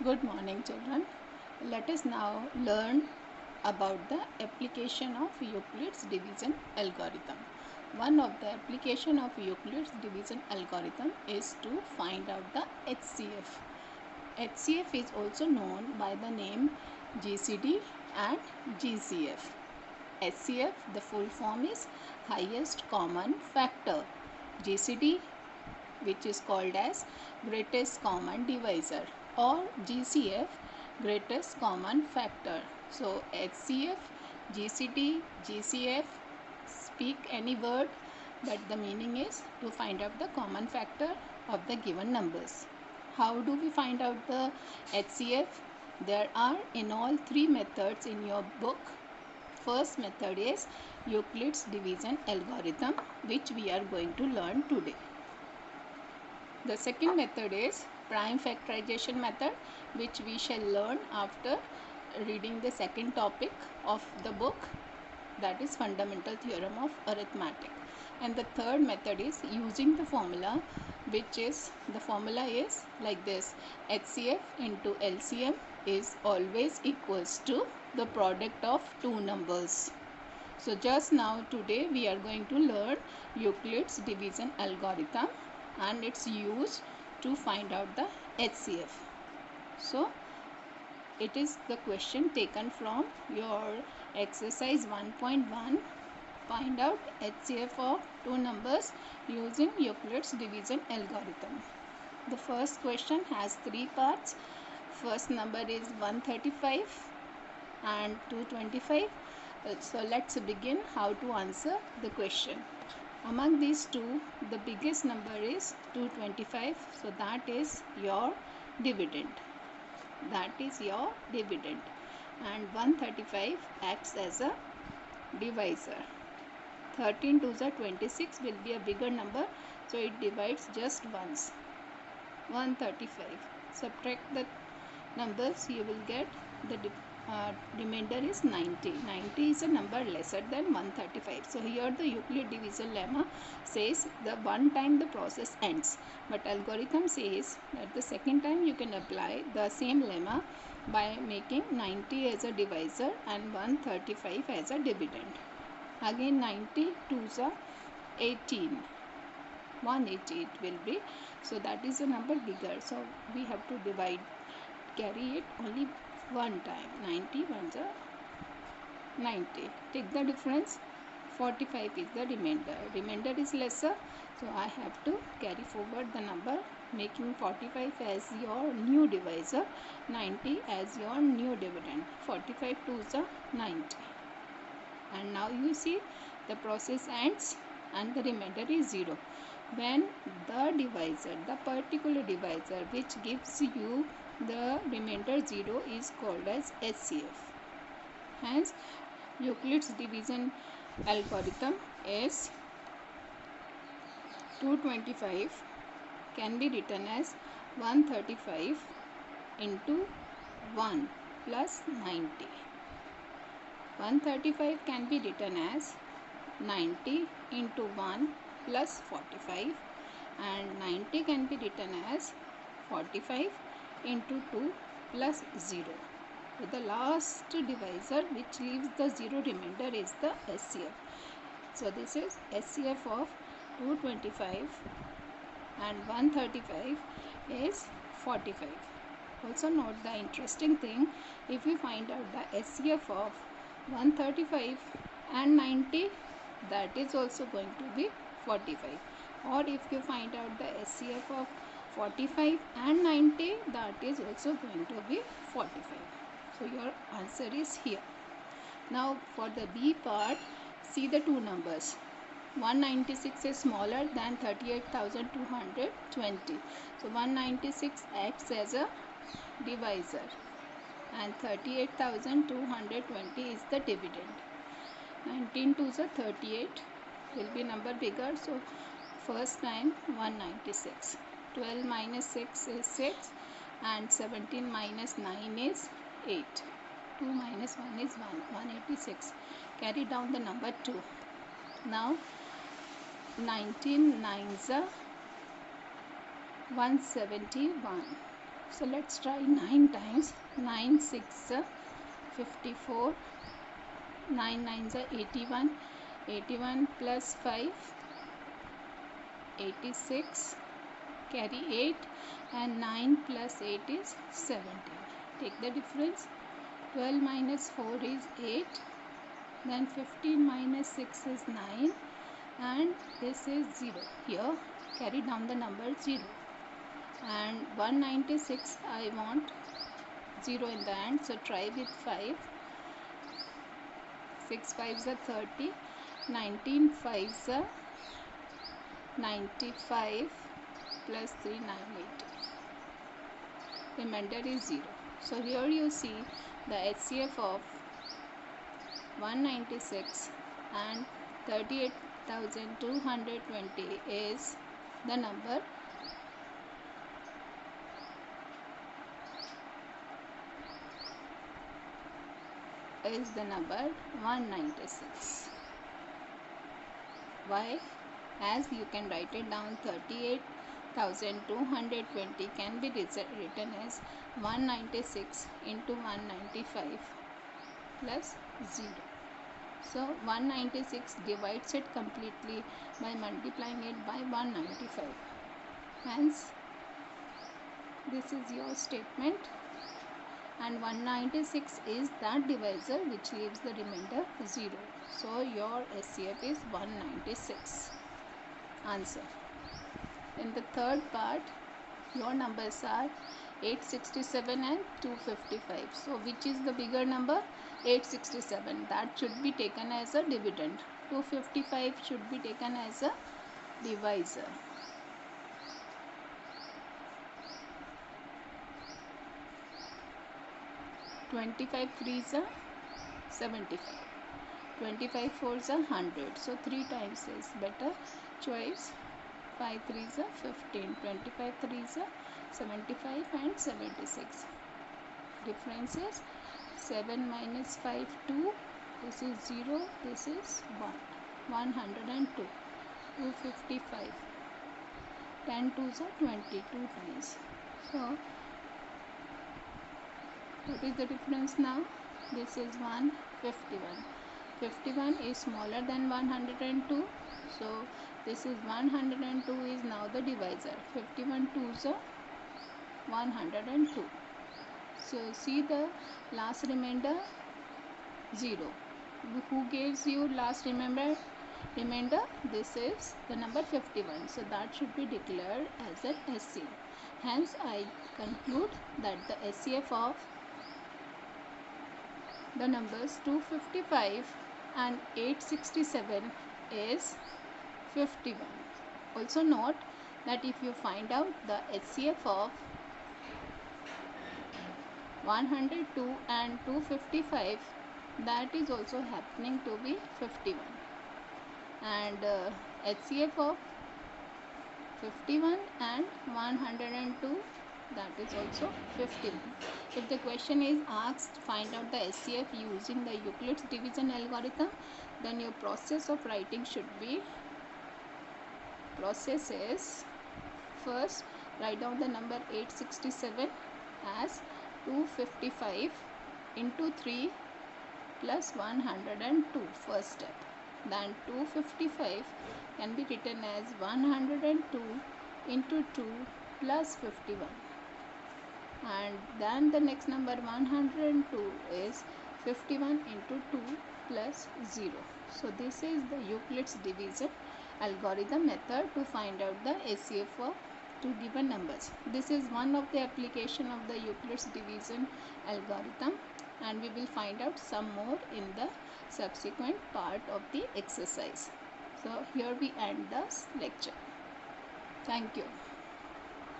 Good morning, children. Let us now learn about the application of Euclid's division algorithm. One of the application of Euclid's division algorithm is to find out the HCF. HCF is also known by the name GCD and GCF. HCF, the full form is highest common factor. GCD, which is called as greatest common divisor, or GCF, greatest common factor. So HCF, GCD, GCF, speak any word, but the meaning is to find out the common factor of the given numbers. How do we find out the HCF? There are in all three methods in your book. First method is Euclid's division algorithm, which we are going to learn today. The second method is prime factorization method, which we shall learn after reading the second topic of the book, that is fundamental theorem of arithmetic. And the third method is using the formula, which is the formula is like this: HCF into LCM is always equals to the product of two numbers. So just now today we are going to learn Euclid's division algorithm and its use to find out the HCF. So it is the question taken from your exercise 1.1. Find out HCF of two numbers using Euclid's division algorithm. The first question has three parts. First number is 135 and 225. So let's begin how to answer the question. Among these two, the biggest number is 225. So that is your dividend. That is your dividend. And 135 acts as a divisor. 13 to the 26 will be a bigger number. So it divides just once. 135. Subtract the numbers, you will get the remainder is 90. 90 is a number lesser than 135. So here the Euclid division lemma says the one time the process ends, but algorithm says that the second time you can apply the same lemma by making 90 as a divisor and 135 as a dividend. Again 90 to the 18. 180 it will be. So that is a number bigger. So we have to carry it only one time. 90 ones are 90. Take the difference. 45 is the remainder. Remainder is lesser, so I have to carry forward the number, making 45 as your new divisor, 90 as your new dividend. 45 2s are 90. And now you see the process ends and the remainder is 0. When the divisor, the particular divisor which gives you the remainder 0 is called as HCF. Hence, Euclid's division algorithm is 225 can be written as 135 into 1 plus 90. 135 can be written as 90 into 1 plus 45, and 90 can be written as 45 into 2 plus 0. So the last divisor which leaves the 0 remainder is the HCF. So this is HCF of 225 and 135 is 45. Also note the interesting thing, if we find out the HCF of 135 and 90, that is also going to be 45. Or if you find out the HCF of 45 and 90, that is also going to be 45. So your answer is here. Now for the B part, see the two numbers. 196 is smaller than 38,220. So 196 acts as a divisor and 38,220 is the dividend. 19 to the 38 will be number bigger. So first time 196. 12 minus 6 is 6 and 17 minus 9 is 8. 2 minus 1 is 1. 186. Carry down the number 2. Now 19 nines are 171. So let's try 9 times. 9 6 54, 9 9 81, 81 plus 5 86, carry 8, and 9 plus 8 is 17. Take the difference. 12 minus 4 is 8, then 15 minus 6 is 9, and this is 0. Here carry down the number 0, and 196 I want 0 in the end, so try with 5. 6 5s are 30, 19 5s are 95, plus 3 98. Remainder is 0. So here you see the HCF of 196 and 38,220 is the number is the number 196. Why? As you can write it down, 38,220 can be written as 196 into 195 plus 0. So 196 divides it completely by multiplying it by 195. Hence, this is your statement, and 196 is that divisor which leaves the remainder 0. So your SCF is 196. Answer. In the third part, your numbers are 867 and 255. So which is the bigger number? 867. That should be taken as a dividend. 255 should be taken as a divisor. 25 3s are 75. 25 4s are 100. So 3 times is better choice. 5 3s are 15. 25 3s are 75 and 76. Difference is 7 minus 5 2. This is 0. This is 1. 102. 255. 10 2s are 22 times. So what is the difference now? This is 151. 51 is smaller than 102. So this is 102 is now the divisor. 51 2s are 102. So see the last remainder 0. Who gives you last remainder? This is the number 51. So that should be declared as an SCF. Hence I conclude that the SCF of the numbers 255 and 867 is 51. Also note that if you find out the HCF of 102 and 255, that is also happening to be 51, and HCF of 51 and 102, that is also 51. If the question is asked find out the SCF using the Euclid's division algorithm, then your process of writing should be, process is, first write down the number 867 as 255 into 3 plus 102, first step. Then 255 can be written as 102 into 2 plus 51, and then the next number 102 is 51 into 2 plus 0. So this is the Euclid's division algorithm method to find out the SCF of two given numbers. This is one of the application of the Euclid's division algorithm, and we will find out some more in the subsequent part of the exercise. So here we end this lecture. Thank you.